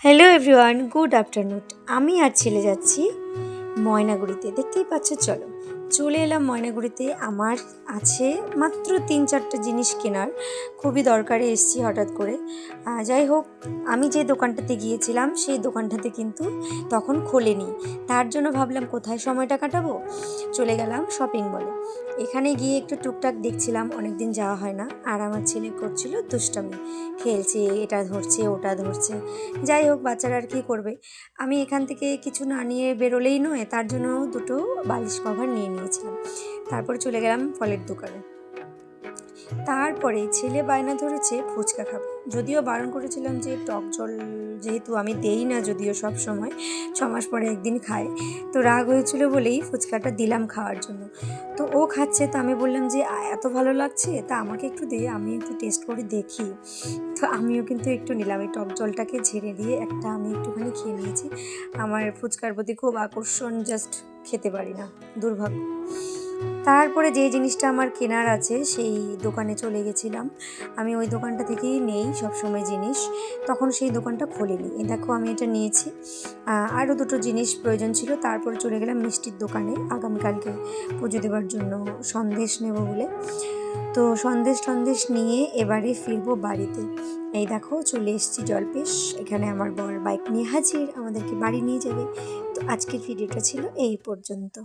Hello everyone, good afternoon. আমি আর ছেলে যাচ্ছি ময়নাগুড়িতে। দেখতেই পাচ্ছ, চলে এলাম ময়নাগুড়িতে। আমার আছে মাত্র 3-4টা জিনিস কেনার, খুবই দরকারে এসেছি হঠাৎ করে। যাই হোক, আমি যে দোকানটাতে গিয়েছিলাম সেই দোকানটাতে কিন্তু তখন খোলেনি। তার জন্য ভাবলাম কোথায় সময়টা কাটাবো, চলে গেলাম শপিং মলে। এখানে গিয়ে একটু টুকটাক দেখছিলাম, অনেকদিন যাওয়া হয় না। আর আমার ছেলে করছিল দুষ্টামি, খেলছে, এটা ধরছে ওটা ধরছে। যাই হোক, বাচ্চারা আর কী করবে। আমি এখান থেকে কিছু না নিয়ে বেরোলেই নয়, তার জন্য দুটো বালিশ কভার নিয়ে নিয়েছিলাম। তারপরে চলে গেলাম ফলের দোকানে। তারপরে ছেলে বায়না ধরেছে ফুচকা খাবে। যদিও বারণ করেছিলাম যে টক জল যেহেতু আমি দেই না, যদিও সব সময় 6 মাস পরে একদিন খাই, তো রাগ হয়েছিল বলেই ফুচকাটা দিলাম খাওয়ার জন্য। তো ও খাচ্ছে, তো আমি বললাম যে এত ভালো লাগছে, তা আমাকে একটু দে, আমি একটু টেস্ট করে দেখি। তো আমিও কিন্তু একটু নিলাম, এই টক জলটাকে ঝেড়ে দিয়ে একটা আমি একটুখানি খেয়ে নিয়েছি। আমার ফুচকার প্রতি খুব আকর্ষণ, জাস্ট খেতে পারি না, দুর্ভাগ্য। তারপরে যে জিনিসটা আমার কেনার আছে সেই দোকানে চলে গেছিলাম। আমি ওই দোকানটা থেকেই নেই সবসময় জিনিস, তখন সেই দোকানটা খোলেনি। এই দেখো, আমি এটা নিয়েছি। আরও দুটো জিনিস প্রয়োজন ছিল। তারপরে চলে গেলাম মিষ্টির দোকানে, আগামীকালকে পুজো দেওয়ার জন্য সন্দেশ নেব বলে। তো সন্দেশ নিয়ে এবারে ফিরবো বাড়িতে। এই দেখো, চলে এসেছি জলপেশ। এখানে আমার বর বাইক নিয়ে হাজির, আমাদেরকে বাড়ি নিয়ে যাবে। তো আজকের ভিডিওটা ছিল এই পর্যন্ত।